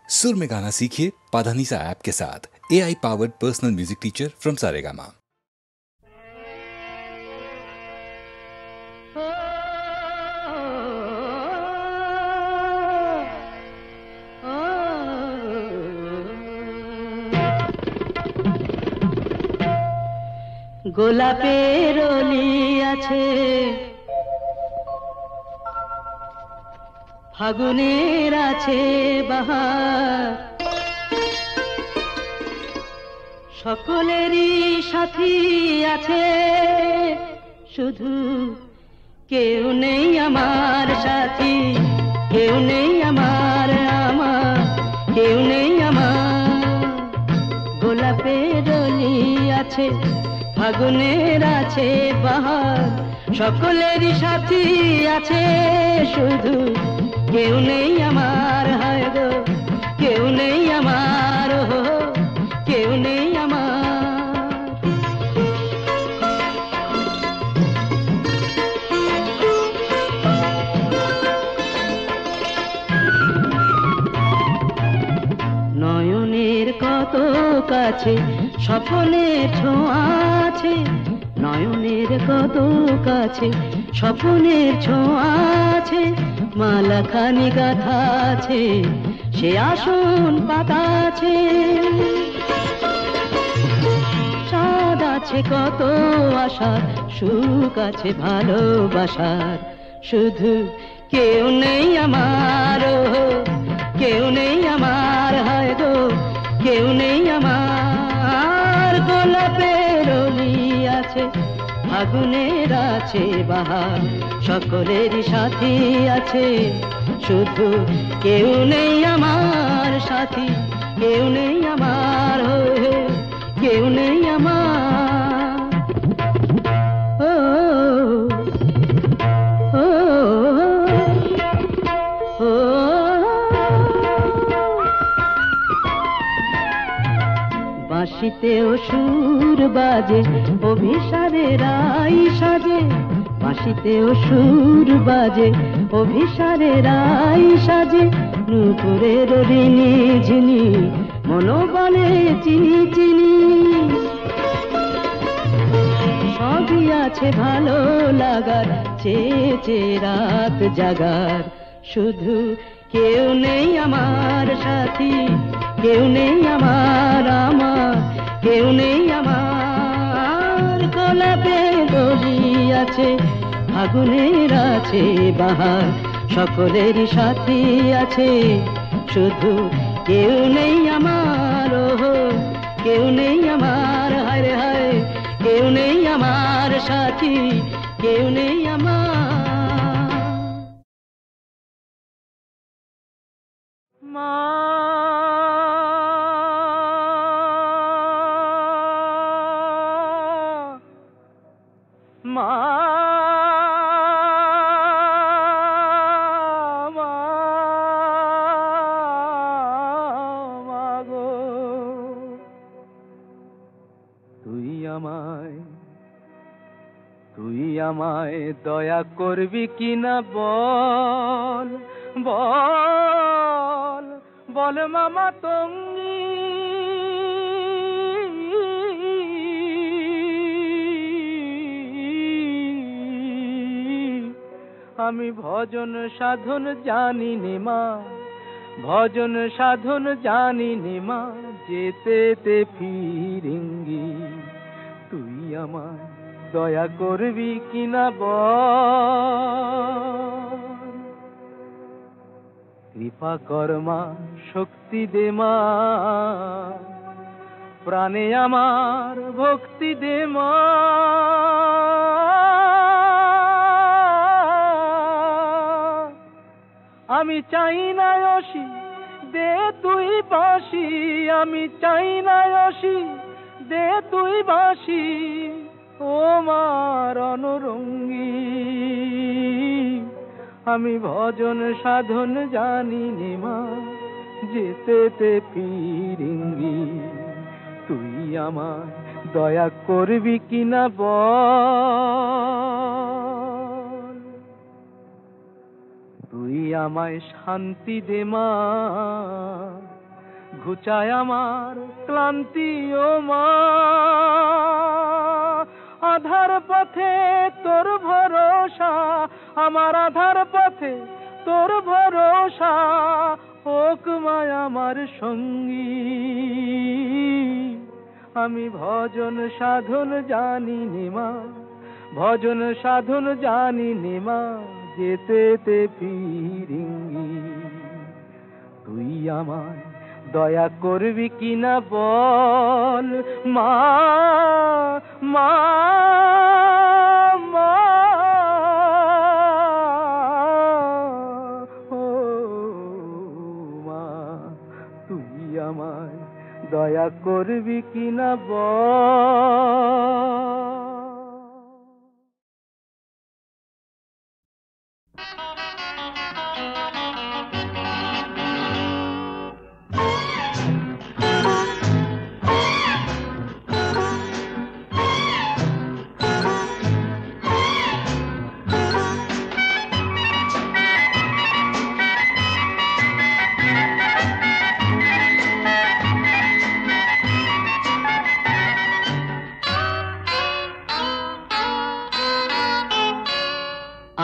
सुर में गाना सीखिए पाधानीसा ऐप के साथ। AI powered personal music teacher from Saregama. গোলাপের অলি আছে, ফাগুনের আছে বাহার, সকলেরই সাথী আছে, শুধু কেউ নেই আমার সাথী, কেউ নেই আমার, কেউ নেই আমার। গোলাপের অলি আছে, ফাগুনের আছে বাহার, সকলেরই সাথী আছে, শুধু কেউ নেই আমার, হায় গো কেউ নেই আমার, কেউ নেই আমার। নয়নের কত কাছে স্বপ্নের ছোঁয়া আছে, নয়নের কত কাছে স্বপ্নের ছোঁয়া আছে, মালাখানি গাথা আছে, সে আসন পাতা আছে, চাঁদ আছে কত আশার, সুখ আছে ভালোবাসার, শুধু কেউ নেই আমার, কেউ নেই আমার, হায় গো কেউ নেই আমার। গোলাপের অলি আছে, ফাগুনের আছে বাহার, সকলেরই সাথী আছে, শুধু কেউ নেই আমার সাথী, কেউ নেই আমার, কেউ নেই আমার। ও ও ও বাঁশিতেও সুর বাজে, অভিসারের রাই সাজে, বাঁশিতেও সুর বাজে, অভিসারের রাই সাজে, নূপুরের ঋণী ঝিনি, মনোবলে চিনি চিনি, সবই আছে ভালো লাগার, চেয়ে রাত জাগার, শুধু কেউ নেই আমার সাথী, কেউ নেই আমার, কেউ নেই আমার। গোলাপের অলি আছে, ফাগুনের আছে বাহার, সকলেরই সাথী আছে, শুধু কেউ নেই আমার, কেউ নেই আমার, হায় হায় কেউ নেই আমার সাথী, কেউ নেই আমার। মা মা গো, তুই আমায় দয়া করবি কিনা বল, বল বল মামা তঙ্গী, আমি ভজন সাধন জানি নে মা, ভজন সাধন জানি নে মা, যেতে ফিরিঙ্গি, তুই আমায় দয়া করবি কিনা বল। কৃপা কর মা, শক্তি দে মা, প্রাণে আমার ভক্তি দে মা, আমি চাই না অসি, দে তুই বাঁশি, আমি চাই না অসি, দে তুই বাঁশি, ও মার অনুরঙ্গী, আমি ভজন সাধন জানি নে মা, যেতে ফিরিঙ্গি, তুই আমায় দয়া করবি কিনা বল। তুই আমায় শান্তি দে মা, ঘুচায় আমার ক্লান্তি ও মা। আধার পথে তোর ভরসা, আমার আধার পথে তোর ভরসা, হোক মায় আমার সঙ্গী। আমি ভজন সাধন জানি নে মা, ভজন সাধন জানি নে মা, যেতে ফিরিঙ্গি। তুই আমায় দয়া করবি কিনা বল মা, মা, মা, ও মা, তুই আমায় দয়া করবি কিনা বল।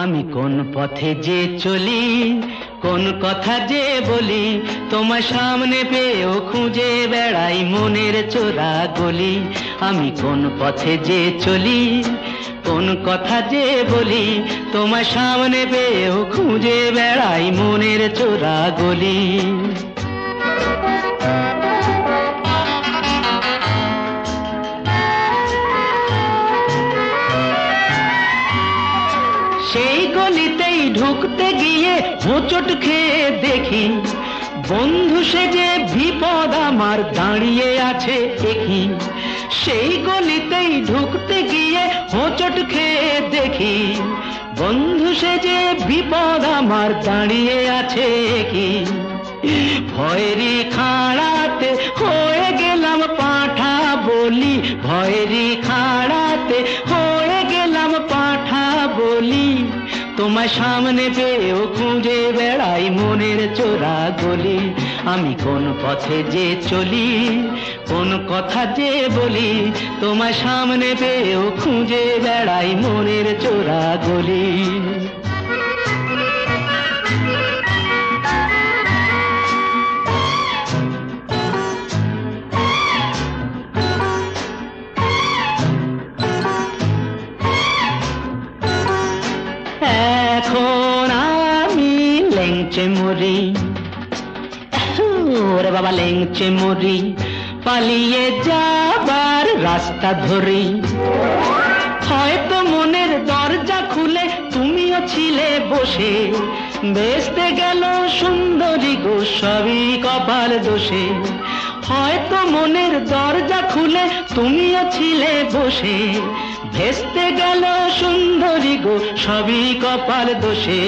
আমি কোন পথে যে চলি, কোন কথা যে বলি, তোমার সামনে পেয়েও খুঁজে বেড়াই মনের চোরা গলি। আমি কোন পথে যে চলি, কোন কথা যে বলি, তোমার সামনে পেয়েও খুঁজে বেড়াই মনের চোরা গলি। সেই গলিতেই ঢুকতে গিয়ে হোঁচট খেয়ে দেখি, বন্ধু সেজে বিপদ আমার দাঁড়িয়ে আছে একই। সেই গলিতেই ঢুকতে গিয়ে হোঁচট খেয়ে দেখি, বন্ধু সেজে বিপদ আমার দাঁড়িয়ে আছে কি। ভয়েরই খাড়াতে হয়ে গেলাম পাঁঠা বলি, ভয়েরই খাড়াতে হয়ে গেলাম পাঁঠা বলি। তোমার সামনে পেয়েও খুঁজে বেড়াই মনের চোরা গলি। আমি কোন পথে যে চলি, কোন কথা যে বলি, তোমার সামনে পেয়েও খুঁজে বেড়াই মনের চোরা গলি। এখন আমি লেংচে মরি, ওরে বাবা লেংচে মরি, পালিয়ে যাবার রাস্তা ধরি। হয়তো মনের দরজা খুলে তুমিও ছিলে বসে, বেসতে গেল সুন্দরী গো সবই কপাল দোষে। হয়তো মনের দরজা খুলে তুমিও ছিলে বসে, ভেস্তে গেল সুন্দরী গো সবই কপাল দোষে।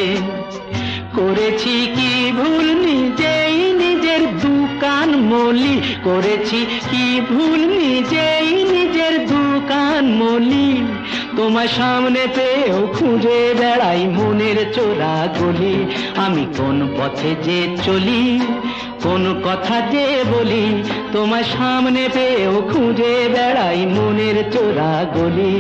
করেছি কি ভুল নিজেই নিজের দোকান মলি, করেছি কি ভুল নিজেই নিজের দোকান মলি। তোমার সামনে পেয়েও খুঁজে বেড়াই মনের চোরা গলি। আমি কোন পথে যে চলি, কোন কথা যে বলি, তোমার সামনে পেয়েও খুঁজে বেড়াই মনের চোরা গলি।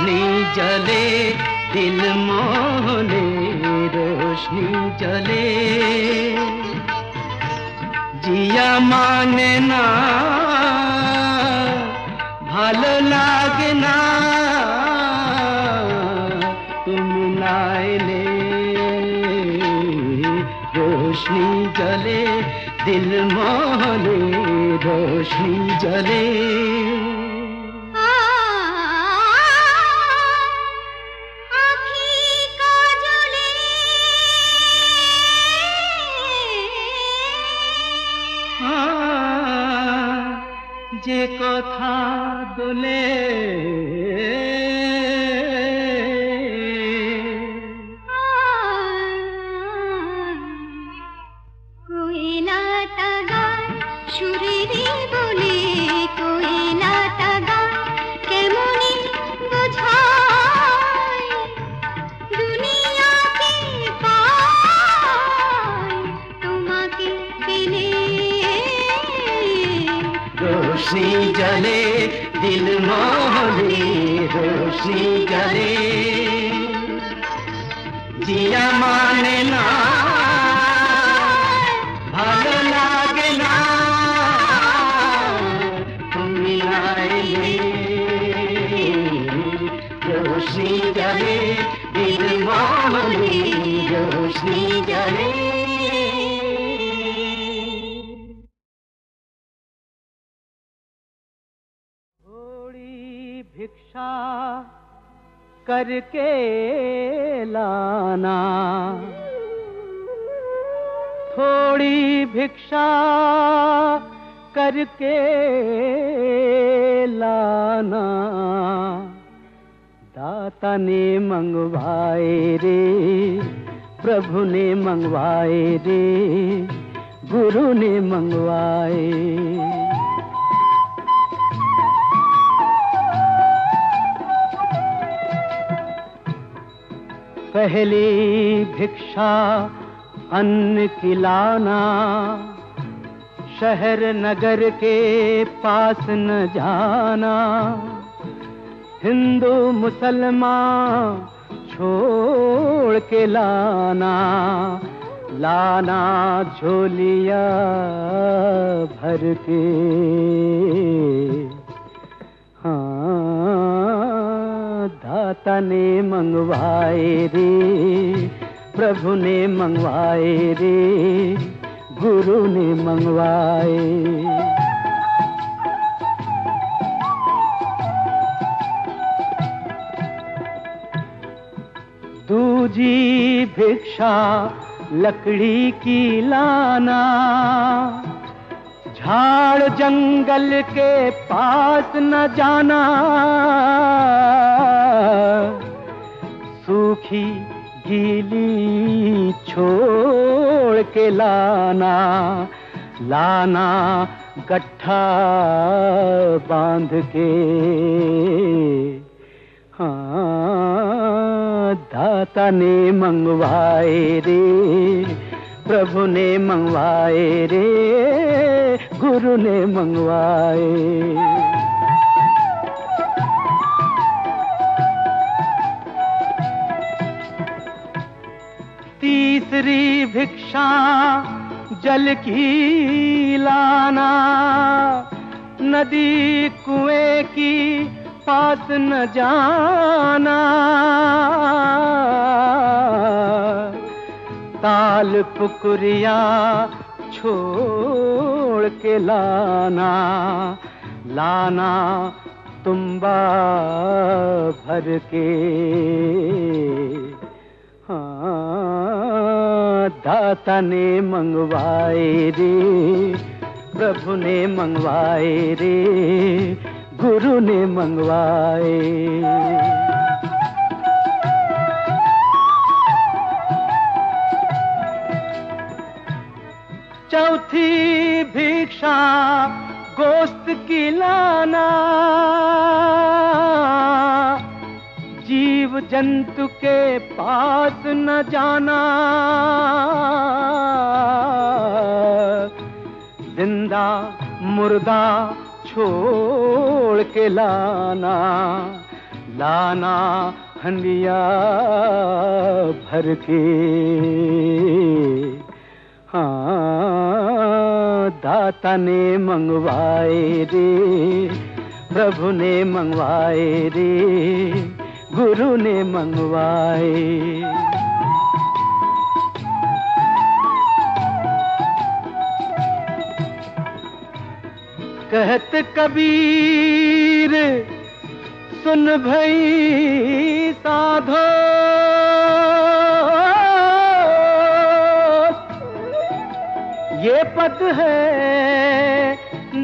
रोशनी जले दिल मोहले रोशनी जले जिया माने ना ভালো লাগে না তুমি না এলে रोशनी जले दिल मोहले रोशनी जले যে কথা দোলে কোয়েলাটা গায় সুরেরে বলে কোয়েলাটা গায় কেমনি বোঝায় দুনিয়াকে পায় তোমাকে পেলে रोशनी जले दिल मोहले रोशनी जले जिया माने ना ভালো লাগে না তুমি না এলে रोशनी जले दिल मोहले रोशनी जले भिक्षा करके लाना थोड़ी भिक्षा करके लाना दाता ने मंगवाए रे प्रभु ने मंगवाए रे गुरु ने मंगवाए पहली भिक्षा अन्न की लाना शहर नगर के पास न जाना हिंदू मुसलमान छोड़ के लाना लाना झोलिया भर के दाता ने मंगवाए रे प्रभु ने मंगवाए रे गुरु ने मंगवाए दूजी भिक्षा लकड़ी की लाना झाड़ जंगल के पास न जाना सूखी गीली छोड़ के लाना लाना गट्ठा बांध के दाता ने मंगवाए रे प्रभु ने मंगवाए रे गुरु ने मंगवाए तीसरी भिक्षा जल की लाना नदी कुएं की पास न जाना ताल पुकुरिया छोड़ के लाना लाना तुम्बा भर के दाता ने मंगवाए रे प्रभु ने मंगवाए रे गुरु ने मंगवाए चौथी भिक्षा गोश्त की लाना जीव जंतु के पास न जाना जिंदा मुर्दा छोड़ के लाना लाना हंडिया भर के। हाँ, दाता ने मंगवाए रे, प्रभु ने मंगवाए रे, गुरु ने मंगवाए। कहत कबीर सुन भई साधो, ये पद है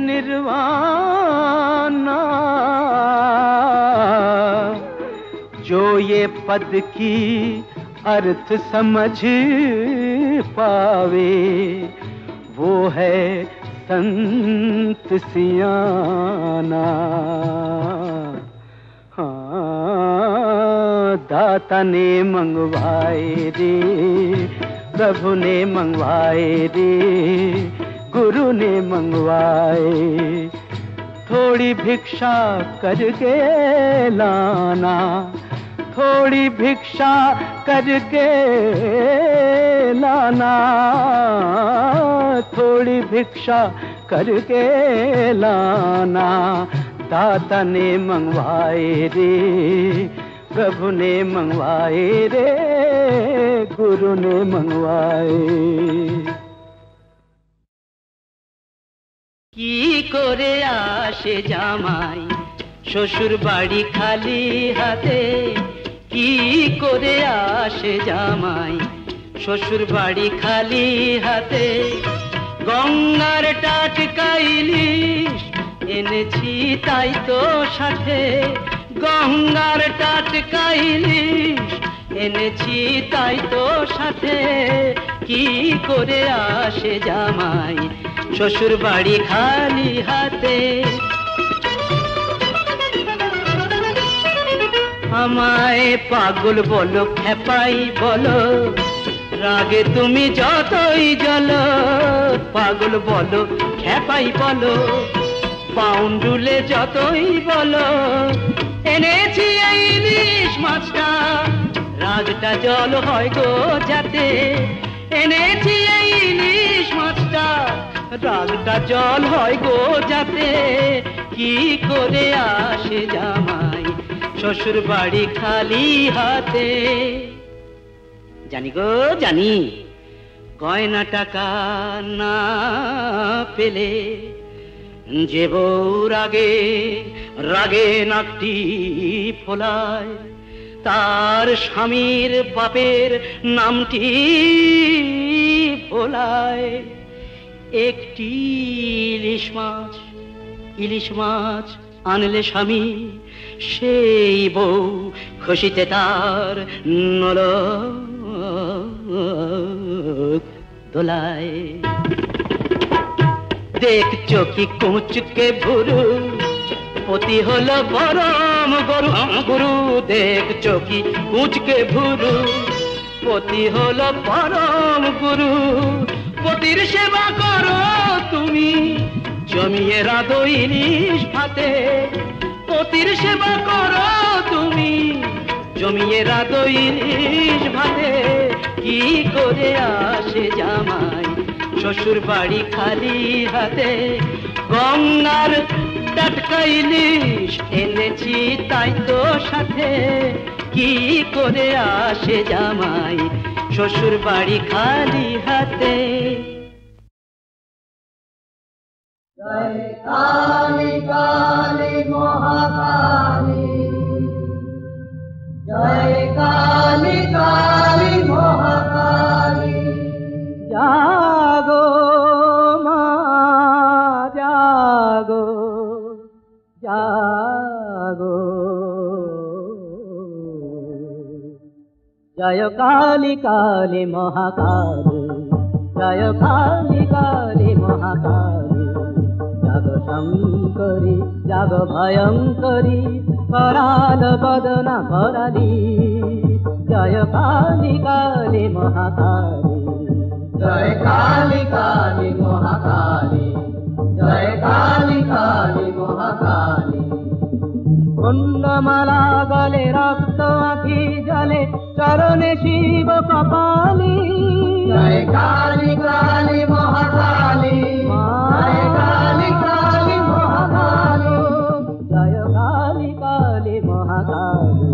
निर्वाणा। जो ये पद की अर्थ समझ पावे, वो है संत सियाना। हाँ, दाता ने मंगवाए रे, प्रभु ने मंगवाए रे, गुरु ने मंगवाए। थोड़ी भिक्षा करके लाना, थोड़ी भिक्षा करके लाना, थोड़ी भिक्षा करके लाना। दाता ने मंगवाए रे, प्रभु ने मंगवाए रे, गुरु ने मंगवाए। কি করে আসে জামাই শ্বশুর বাড়ি খালি হাতে? কি করে আসে জামাই শ্বশুর বাড়ি খালি হাতে? গঙ্গার টাটকা ইলিশ এনেছি তাই তো সাথে, গঙ্গার টাটকা ইলিশ এনেছি তাই তো সাথে। কি করে আসে জামাই শ্বশুর বাড়ি খালি হাতে? আমায় পাগল বলো, খেপাই বলো, রাগে তুমি যতই জ্বলো। পাগল বলো, খেপাই বলো, পাউন্ডুলে যতই বলো, এনেছি এই ইলিশ মাছটা, রাগটা জল হয় গো যাতে। এনেছি এই ইলিশ মাছটা, রাগটা জল হয় গো যাতে। কি করে আসে জামাই শ্বশুর বাড়ি খালি হাতে? জানি গো জানি, গয়না টাকা না পেলে যে বউ রাগে রাগে নাকটি ফোলায়, তার স্বামীর বাপের নামটি ভোলায়। একটি ইলিশ মাছ আনলে স্বামী, সেই বউ খুশিতে তার নলক দোলায়। দেখছো কি কুঁচকে ভুরু, পতি হলো পরম গরু গুরু। দেখছো কি কুঁচকে ভুরু, পতি হলো পরম গুরু। পতির সেবা করো তুমি, জমিয়ে রাঁধো ইলিশ ভাতে। পতির সেবা করো তুমি, জমিয়ে রাঁধো ইলিশ ভাতে। কি করে আসে জামাই শ্বশুর বাড়ি খালি হাতে? গঙ্গার টাটকা ইলিশ এনেছি তাই তো সাথে। কি করে আসে জামাই শ্বশুর বাড়ি খালি হাতে? জয় কালী কালী মহাকালী, জয় কালী কালী মহাকালী। জাগো মা জাগো, জাগো। জয় কালী কালী মহাকালী, জয় কালী কালী মহাকালী। জাগো শঙ্করী, জাগো ভয়ঙ্করী, করাল বদনা করালি। জয় কালী কালী মহাকালী, জয় কালী কালী মহাকালী, জয় কালী কালী মহাকালী। কুণ্ডমালা গলে রক্ত আঁখি জলে চরণে শিব কপালি জয় কালী কালী মহাকালী জয় কালী কালী মহাকালী জয় কালী কালী মহাকালী।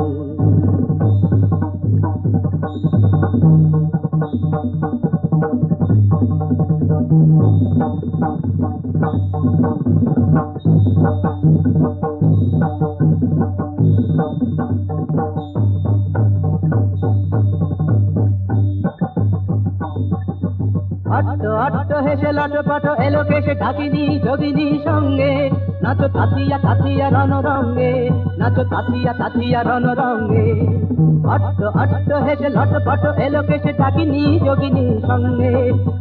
অট্ট অট্ট হেসে লটপট এলো কেসে ঢাকিনি যোগিনী সঙ্গে নাচো তাতিয়া তাতিয়া রণরঙ্গে নাচো তাতিয়া তাতিয়া রণরঙ্গে অট্ট অট্ট হেসে লটপট এলো কেসে ঢাকিনি যোগিনী সঙ্গে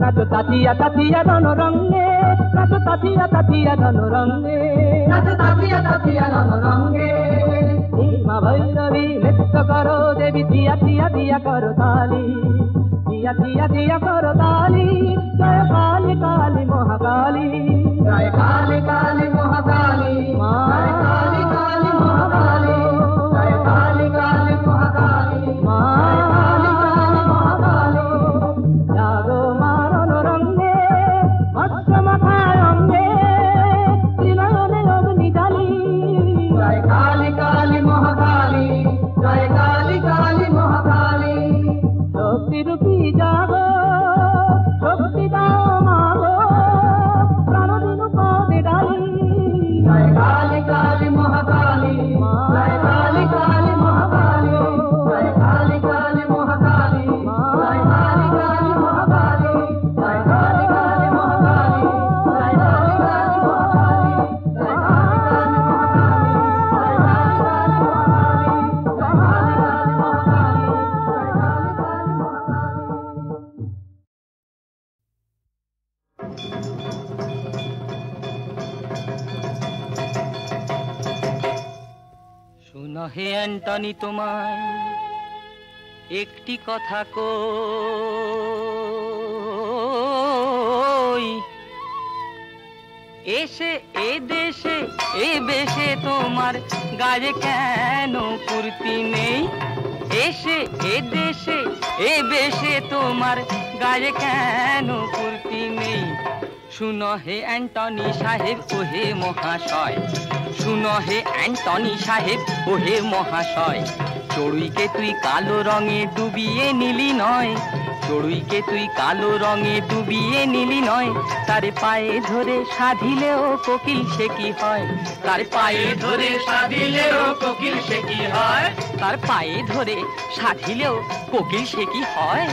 নাচো তাতিয়া তাতিয়া রণরঙ্গে নাচো তাতিয়া তাতিয়া রণরঙ্গে নাচো তাতিয়া তাতিয়া রণরঙ্গে মা ভৈরবী নৃত্য করো দেবী দিয়া দিয়া দিয়া করো তালি দিয়া দিয়া দিয়া করো তালি জয় কালী কালী মহাকালী জয় কালী কালী মহাকালী জয় কালী কালী মহাকালী জয় কালী কালী মহাকালী জয় কালী কালী মহাকালী জাগো মারণ রঙ্গে মৎস্য মাথায় অঙ্গে ত্রিনয়নে অগ্নি জালি জয় কালী কালী মহাকালী জয় কালী কালী মহাকালী শক্তিরূপী জাগো শক্তি দাও মাগো প্রাণদিনু পদে ডালি জয় কালী কালী মহাকালী জয় কালী কালী মহাকালী জয় কালী কালী মহাকালী জয় কালী কালী মহাকালী জয় কালী কালী মহাকালী জয় কালী কালী মহাকালী জয় কালী কালী মহাকালী জয় কালী কালী মহাকালী জয় কালী কালী মহাকালী জয় কালী কালী শুনো হে অ্যান্টনি তোমায় একটি কথা কই, এসে এ দেশে এ বেশে তোমার গায়ে কেন কুর্তি নেই? এসে এ দেশে এ বেশে তোমার গায়ে কেন কুর্তি নেই? শুনো হে অ্যান্টনি সাহেব ও হে মহাশয়, শুনো হে অ্যান্টনি সাহেব ও হে মহাশয়, চড়ুইকে তুই কালো রঙে ডুবিয়ে নিলি নয়, চড়ুইকে তুই কালো রঙে ডুবিয়ে নিলি নয়, তার পায়ে ধরে সাধিলেও কোকিল সে কি হয়? তার পায়ে ধরে সাধিলেও কোকিল সে কি হয়? তার পায়ে ধরে সাধিলেও কোকিল সে কি হয়?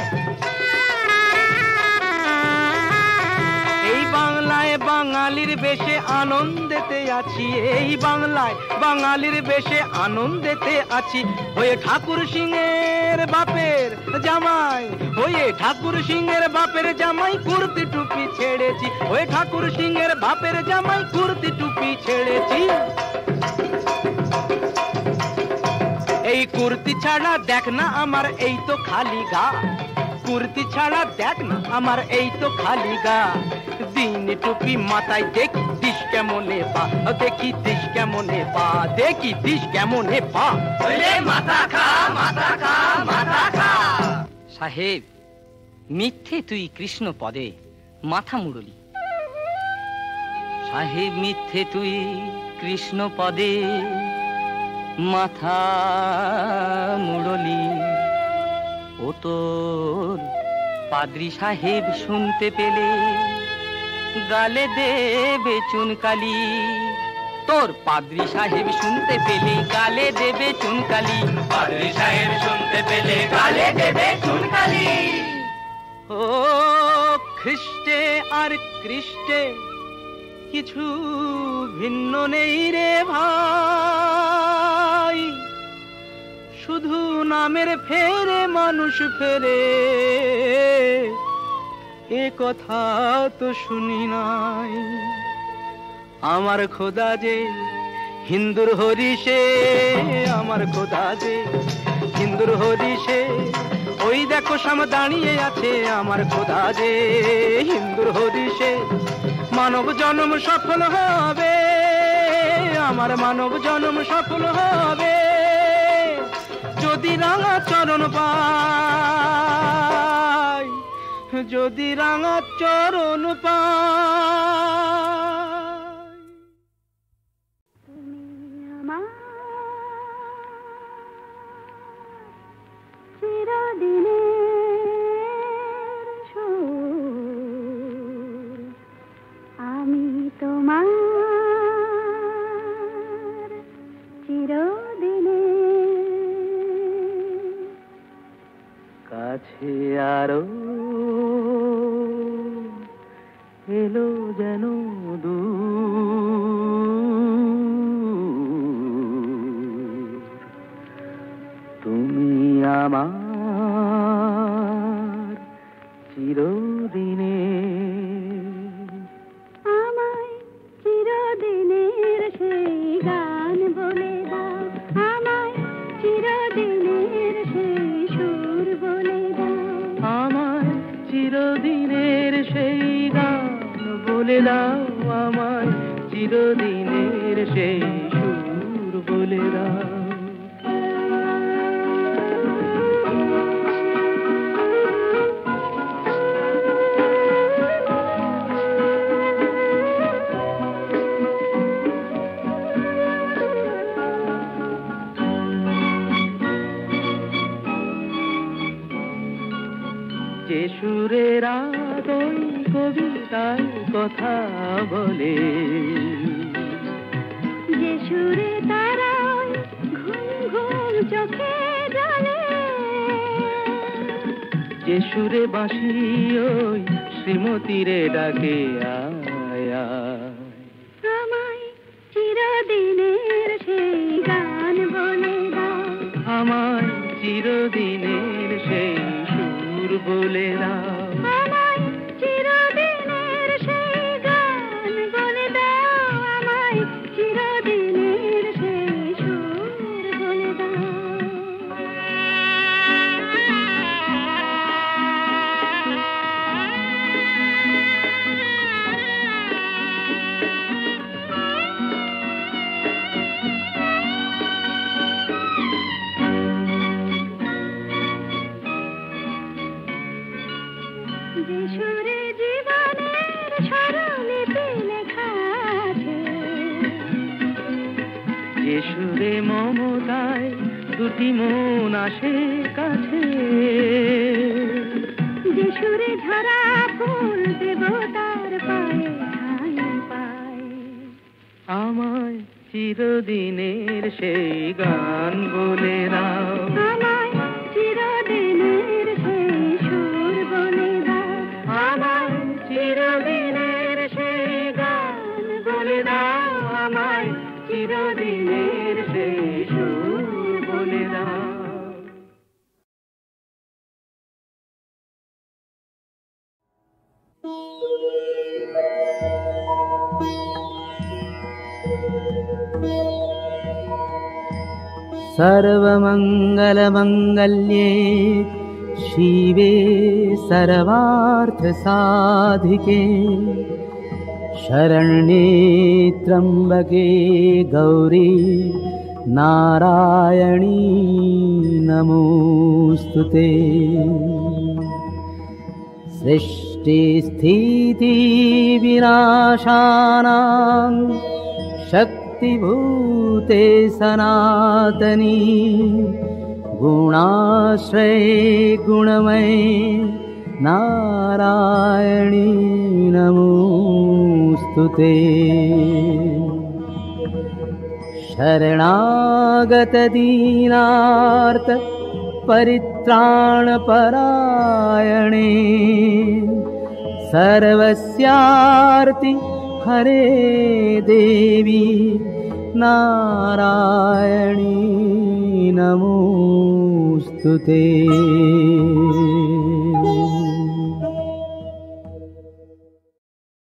এই বাংলায় বাঙালির বেশে আনন্দেতে আছি, এই বাংলায় বাঙালির বেশে আনন্দেতে আছি, হয়ে ঠাকুর সিংহের বাপের জামাই, হয়ে ঠাকুর সিংহের বাপের জামাই কুর্তি টুপি ছেড়েছি, হয়ে ঠাকুর সিংহের বাপের জামাই কুর্তি টুপি ছেড়েছি। এই কুর্তি ছাড়া দেখ না আমার এই তো খালি গা, কুর্তি ছাড়া দেখ না আমার এই তো খালি গা, দিন টুপি মাথায় দেখি দিশ কেমনে পা, দেখি দিশ কেমনে পা, দেখি দিশ কেমনে পা, মাথা খা মাথা খা মাথা খা। সাহেব মিথ্যে তুই কৃষ্ণ পদে মাথা মুড়লি, সাহেব মিথ্যে তুই কৃষ্ণ পদে মাথা মুড়লি, ও তোর পাদ্রী সাহেব শুনতে পেলে গালে দেবে চুনকালি, তোর পাদ্রী সাহেব শুনতে পেলে গালে দেবে চুনকালি, পাদ্রী সাহেব শুনতে পেলে গালে দেবে চুনকালি। ও খ্রিস্টে আর কৃষ্টে কিছু ভিন্ন নেই রে ভাই, শুধু নামের ফেরে মানুষ ফেরে, এ কথা তো শুনি নাই। আমার খোদা যে হিন্দুর হরিষে, আমার খোদা যে হিন্দুর হরিষে, ওই দেখো সামনে দাঁড়িয়ে আছে আমার খোদা যে হিন্দুর হরিষে, মানব জন্ম সফল হবে আমার মানব জন্ম সফল হবে যদি রাঙা চরণ পাই, যদি রাঙা চরণ পাই। তুমি আমার চিরদিনের সুর, আমি তোমার চিরদিনের কাছে আরো এলো যেন দূর, তুমি আমার চিরদিনের, আমায় চিরদিনের সেই গান বলে দাও, আমায় চিরদিনের সেই সুর বলে দাও, আমায় চিরদিনের সেই গান বলে দাও, আমায় চিরদিনের সেই সুর বলে দাও। যে সুরের আদয় কবিতার কথা বলে, যে সুরে তারায় ঘুম ঘুম চোখে জ্বলে, যে সুরে বাঁশি ওই শ্রীমতীরে ডাকে আয় আয়, আমায় চিরদিনের সেই গান বলে দাও, আমায় চিরদিনের সেই সুর বলে দাও, আমায় চিরদিনের সেই গান বলে দাও, আমায় চিরদিনের সেই সুর বলে দাও। যে সুরে জীবনের স্বরলিপি লেখা আছে, যে সুরে মমতায় দুটি মন আসে কাছে, যে সুরে ঝরা ফুল দেবতার পায়ে ঠাঁই পায়, আমায় চিরদিনের সেই গান বলে দাও, আমায় চিরদিনের সেই সুর বলে দাও, আমায় চিরদিনের সেই গান বলে দাও, আমায় চিরদিনের সেই সুর বলে দাও। सर्वमङ्गलमङ्गल्ये शिवे सर्वार्थसाधिके शरण्ये त्र्यम्बके गौरी नारायणी नमोऽस्तुते। सृष्टिस्थितिविनाशानां शक्तिभूते सनातनी गुणाश्रये गुणमये नारायणी नमोऽस्तुते। शरणागतदीनार्त परित्राणपरायणे सर्वस्यार्ति हरे देवी नारायणी नमोऽस्तुते।